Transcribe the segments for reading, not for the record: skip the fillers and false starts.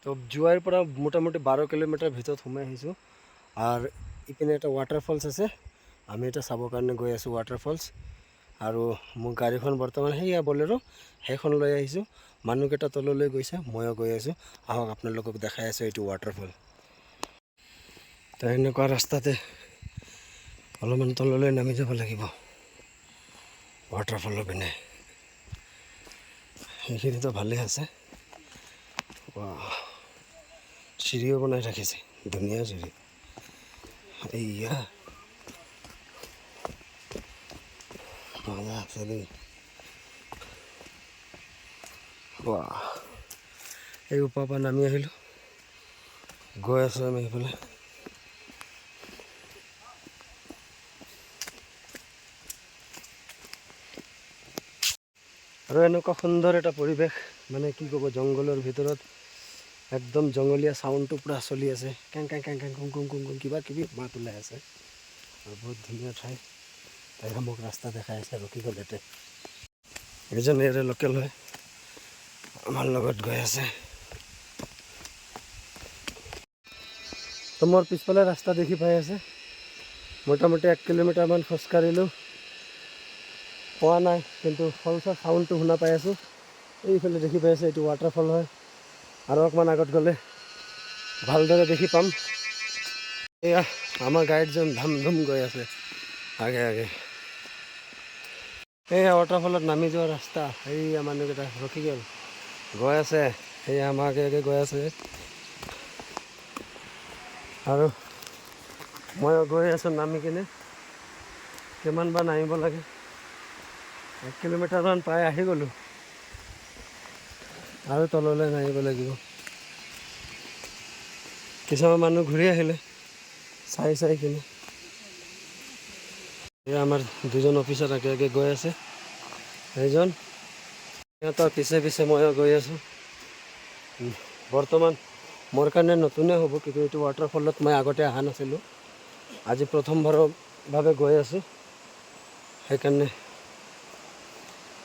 তো জুয়াইৰ পৰা মোটামুটি 12 কিলোমিটাৰ ভিতৰত সোমাই আহিছোঁ আৰু ইপিনে এটা ৱাটাৰফলছ আছে। আমি এটা চাবৰ কাৰণে গৈ আছোঁ ৱাটাৰফলছ। আৰু মোৰ গাড়ীখন বৰ্তমান সেয়া বলেৰো সেইখন লৈ আহিছোঁ। মানুহকেইটা তললৈ গৈছে, ময়ো গৈ আছোঁ। আহক আপোনালোকক দেখাই আছোঁ এইটো ৱাটাৰফল। তো এনেকুৱা ৰাস্তাতে অলপমান তললৈ নামি যাব লাগিব ৱাটাৰফলৰ পিনে। সেইখিনিতো ভালেই আছে। চিৰিও বনাই ৰাখিছে, ধুনীয়া চিৰি। এইয়া মজা আছে দেই। এই ওপৰৰ পৰা নামি আহিলোঁ, গৈ আছোঁ আমি সেইফালে। আৰু এনেকুৱা সুন্দৰ এটা পৰিৱেশ, মানে কি ক'ব, জংঘলৰ ভিতৰত একদম জংঘলীয়া চাউণ্ডটো পূৰা চলি আছে। কেং কেং কেং কেং কুং কুং কুং কুং কিবা কিবি মাত ওলাই আছে। আৰু বহুত ধুনীয়া ঠাই। তাই মোক ৰাস্তা দেখাই আছে, ৰখি গ'ল ইয়াতে। এজন ইয়াৰে লোকেল হয়, আমাৰ লগত গৈ আছে। তো মোৰ পিছফালে ৰাস্তা দেখি পাই আছে। মোটামুটি 1 কিলোমিটাৰমান খোজকাঢ়িলোঁ, পোৱা নাই, কিন্তু সৰু চাউণ্ডটো শুনা পাই আছোঁ। এইফালে দেখি পাই আছে, এইটো ৱাটাৰফল হয়। আৰু অকণমান আগত গ'লে ভালদৰে দেখি পাম। এয়া আমাৰ গাইডজন ধাম ধুম গৈ আছে আগে আগে। এয়া ৱাটাৰফলত নামি যোৱা ৰাস্তা। এইয়া মানুহকেইটা ৰখি গ'ল, গৈ আছে। সেয়া আমাৰ আগে আগে গৈ আছে। আৰু মই গৈ আছোঁ নামি কিনে। কিমান বা নামিব লাগে, 1 কিলোমিটাৰমান প্ৰায় আহি গ'লোঁ। আৰু তললৈ নামিব লাগিব। কিছুমান মানুহ ঘূৰি আহিলে চাই কিনে। এয়া আমাৰ দুজন অফিচাৰ আগে আগে গৈ আছে। সেইজন সিহঁতৰ পিছে পিছে ময়ো গৈ আছোঁ। বৰ্তমান মোৰ কাৰণে নতুনে হ'ব, কিন্তু এইটো ৱাটাৰফলত মই আগতে অহা নাছিলোঁ। আজি প্ৰথমবাৰৰ বাবে গৈ আছোঁ। সেইকাৰণে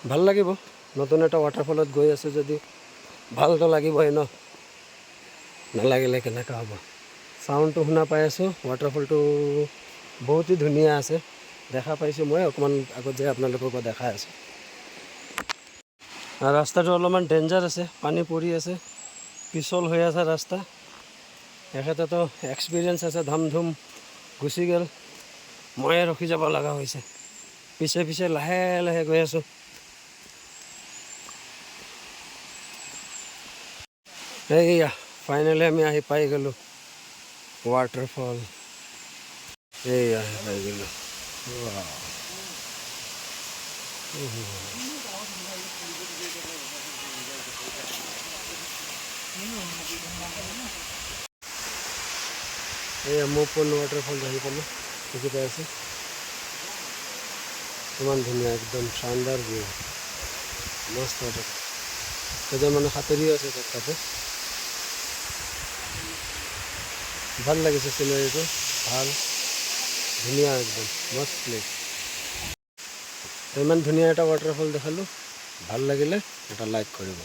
ভাল লাগিব। নতুন এটা ৱাটাৰফলত গৈ আছোঁ যদি ভালতো লাগিবই ন, নালাগিলে কেনেকুৱা হ'ব। চাউণ্ডটো শুনা পাই আছোঁ। ৱাটাৰফলটো বহুতেই ধুনীয়া আছে, দেখা পাইছোঁ মই। অকণমান আগত যাই আপোনালোকক দেখাই আছোঁ। ৰাস্তাটো অলপমান ডেঞ্জাৰ আছে, পানী পৰি আছে, পিছল হৈ আছে ৰাস্তা। এখেতেতো এক্সপিৰিয়েঞ্চ আছে, ধাম ধুম গুচি গ'ল, ময়ে ৰখি যাব লগা হৈছে। পিছে পিছে লাহে লাহে গৈ আছোঁ। এইয়া ফাইনেলি আমি আহি পাই গ'লোঁ ৱাটাৰফল। এইয়া পাই গ'লোঁ। এইয়া মোপন ৱাটাৰফল আহি পালোঁ, দেখি পাই আছোঁ। ইমান ধুনীয়া, একদম শানদাৰ ভিউ, মস্ত ৱাটাৰ। এজন মানে সাঁতুৰিও আছে তাতে। ভাল লাগিছে চিনেৰীটো, ভাল ধুনীয়া, একদম মস্ত প্লেচ। ইমান ধুনীয়া এটা ৱাটাৰফল দেখালোঁ। ভাল লাগিলে এটা লাইক কৰিব।